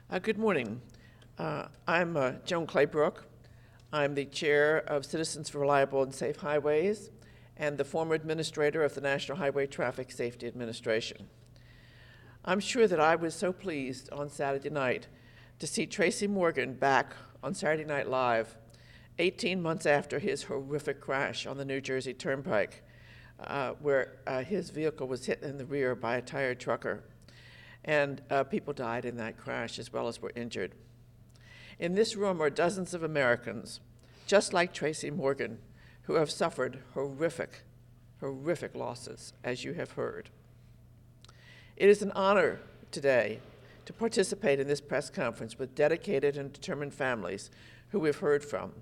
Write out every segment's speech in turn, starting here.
Good morning. I'm Joan Claybrook. I'm the chair of Citizens for Reliable and Safe Highways and the former administrator of the National Highway Traffic Safety Administration. I'm sure that I was so pleased on Saturday night to see Tracy Morgan back on Saturday Night Live 18 months after his horrific crash on the New Jersey Turnpike, where his vehicle was hit in the rear by a tired trucker. And people died in that crash as well as were injured. In this room are dozens of Americans, just like Tracy Morgan, who have suffered horrific losses, as you have heard. It is an honor today to participate in this press conference with dedicated and determined families who we've heard from,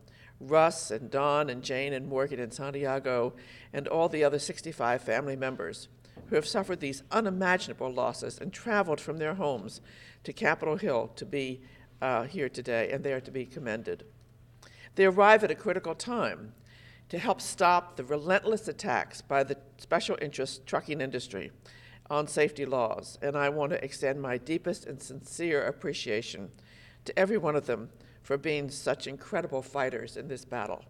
Russ and Don and Jane and Morgan and Santiago, and all the other 65 family members who have suffered these unimaginable losses and traveled from their homes to Capitol Hill to be here today, and they are to be commended. They arrive at a critical time to help stop the relentless attacks by the special interest trucking industry on safety laws, and I want to extend my deepest and sincere appreciation to every one of them for being such incredible fighters in this battle.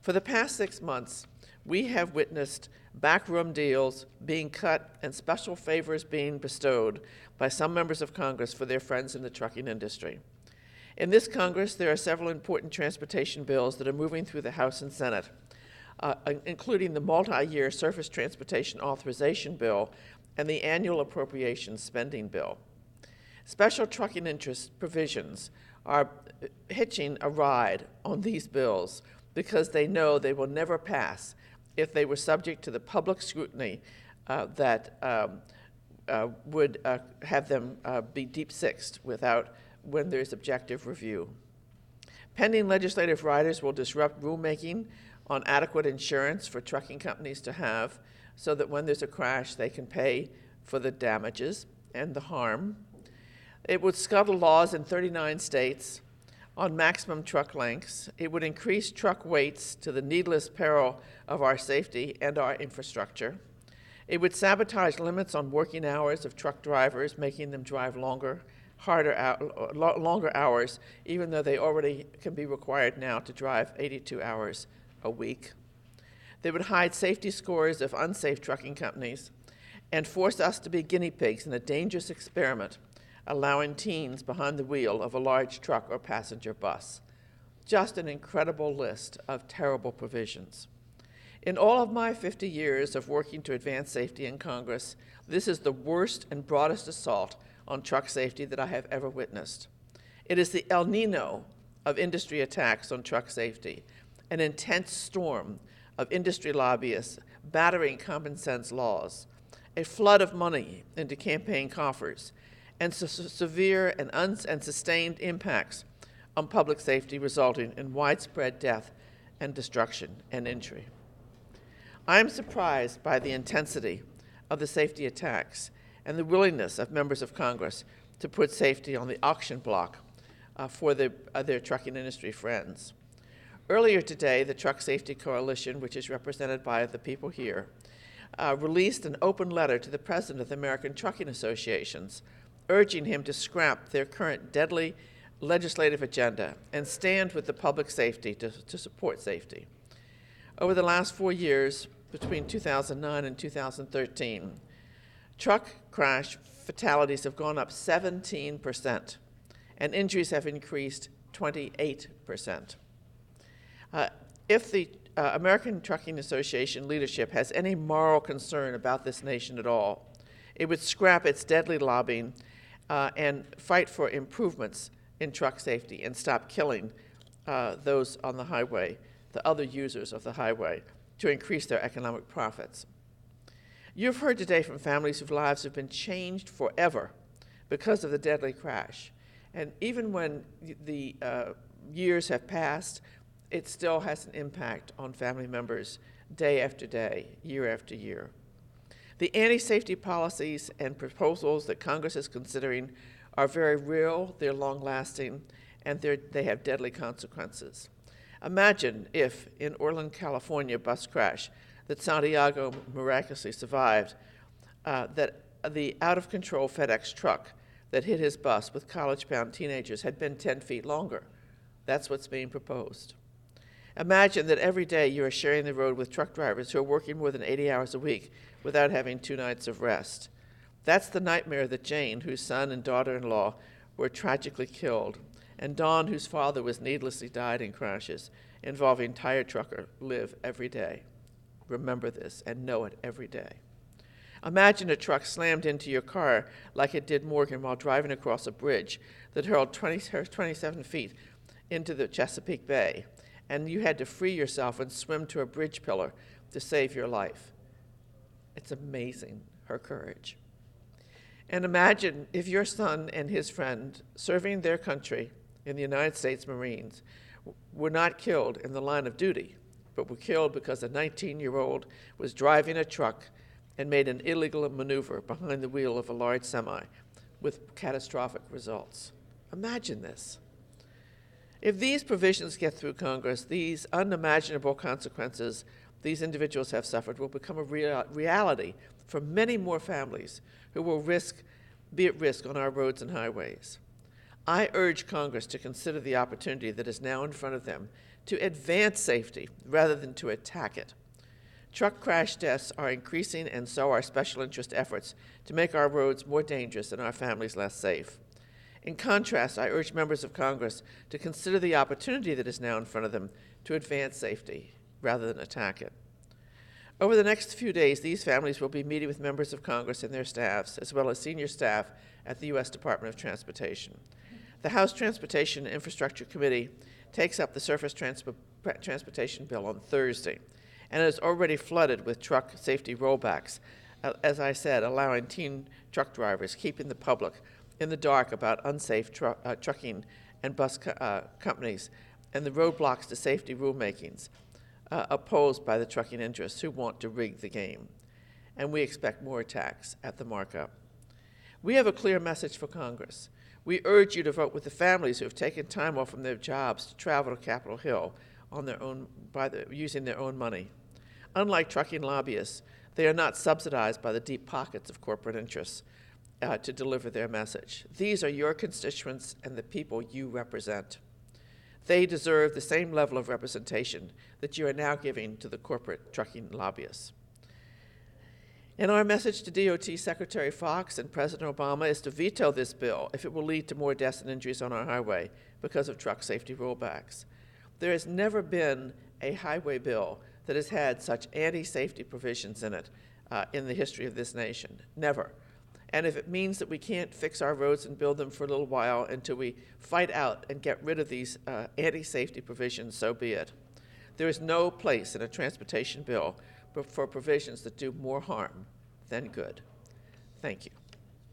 For the past 6 months, we have witnessed backroom deals being cut and special favors being bestowed by some members of Congress for their friends in the trucking industry. In this Congress, there are several important transportation bills that are moving through the House and Senate, including the multi-year Surface Transportation Authorization Bill and the Annual Appropriations Spending Bill. Special trucking interest provisions are hitching a ride on these bills because they know they will never pass if they were subject to the public scrutiny that would have them be deep-sixed when there's objective review. Pending legislative riders will disrupt rulemaking on adequate insurance for trucking companies to have so that when there's a crash, they can pay for the damages and the harm. It would scuttle laws in 39 states on maximum truck lengths. It would increase truck weights to the needless peril of our safety and our infrastructure. It would sabotage limits on working hours of truck drivers, making them drive longer hours, even though they already can be required now to drive 82 hours a week. They would hide safety scores of unsafe trucking companies and force us to be guinea pigs in a dangerous experiment, allowing teens behind the wheel of a large truck or passenger bus. Just an incredible list of terrible provisions. In all of my 50 years of working to advance safety in Congress, this is the worst and broadest assault on truck safety that I have ever witnessed. It is the El Nino of industry attacks on truck safety, an intense storm of industry lobbyists battering common sense laws, a flood of money into campaign coffers, and severe and sustained impacts on public safety resulting in widespread death and destruction and injury. I am surprised by the intensity of the safety attacks and the willingness of members of Congress to put safety on the auction block for their trucking industry friends. Earlier today, the Truck Safety Coalition, which is represented by the people here, released an open letter to the president of the American Trucking Associations, urging him to scrap their current deadly legislative agenda and stand with the public safety to support safety. Over the last 4 years, between 2009 and 2013, truck crash fatalities have gone up 17%, and injuries have increased 28%. If the American Trucking Association leadership has any moral concern about this nation at all, it would scrap its deadly lobbying and fight for improvements in truck safety and stop killing those on the highway, the other users of the highway, to increase their economic profits. You've heard today from families whose lives have been changed forever because of the deadly crash. And even when the years have passed, it still has an impact on family members day after day, year after year. The anti-safety policies and proposals that Congress is considering are very real, they're long-lasting, and they have deadly consequences. Imagine if, in Orland, California bus crash that Santiago miraculously survived, that the out-of-control FedEx truck that hit his bus with college-bound teenagers had been 10 feet longer. That's what's being proposed. Imagine that every day you are sharing the road with truck drivers who are working more than 80 hours a week without having 2 nights of rest. That's the nightmare that Jane, whose son and daughter-in-law were tragically killed, and Don, whose father was needlessly died in crashes involving tire trucker, live every day. Remember this and know it every day. Imagine a truck slammed into your car like it did Morgan while driving across a bridge that hurled 27 feet into the Chesapeake Bay, and you had to free yourself and swim to a bridge pillar to save your life. It's amazing, her courage. And imagine if your son and his friend serving their country in the United States Marines were not killed in the line of duty, but were killed because a 19-year-old was driving a truck and made an illegal maneuver behind the wheel of a large semi with catastrophic results. Imagine this. If these provisions get through Congress, these unimaginable consequences these individuals have suffered will become a reality for many more families who will be at risk on our roads and highways. I urge Congress to consider the opportunity that is now in front of them to advance safety rather than to attack it. Truck crash deaths are increasing, and so are special interest efforts to make our roads more dangerous and our families less safe. In contrast, I urge members of Congress to consider the opportunity that is now in front of them to advance safety rather than attack it. Over the next few days, these families will be meeting with members of Congress and their staffs, as well as senior staff at the U.S. Department of Transportation. The House Transportation and Infrastructure Committee takes up the Surface Transportation Bill on Thursday, and is already flooded with truck safety rollbacks, as I said, allowing teen truck drivers, keeping the public in the dark about unsafe trucking and bus companies, and the roadblocks to safety rulemakings opposed by the trucking interests who want to rig the game. And we expect more attacks at the markup. We have a clear message for Congress. We urge you to vote with the families who have taken time off from their jobs to travel to Capitol Hill on their own, using their own money. Unlike trucking lobbyists, they are not subsidized by the deep pockets of corporate interests to deliver their message. These are your constituents and the people you represent. They deserve the same level of representation that you are now giving to the corporate trucking lobbyists. And our message to DOT Secretary Fox and President Obama is to veto this bill if it will lead to more deaths and injuries on our highway because of truck safety rollbacks. There has never been a highway bill that has had such anti-safety provisions in it in the history of this nation. Never. And if it means that we can't fix our roads and build them for a little while until we fight out and get rid of these anti-safety provisions, so be it. There is no place in a transportation bill for provisions that do more harm than good. Thank you.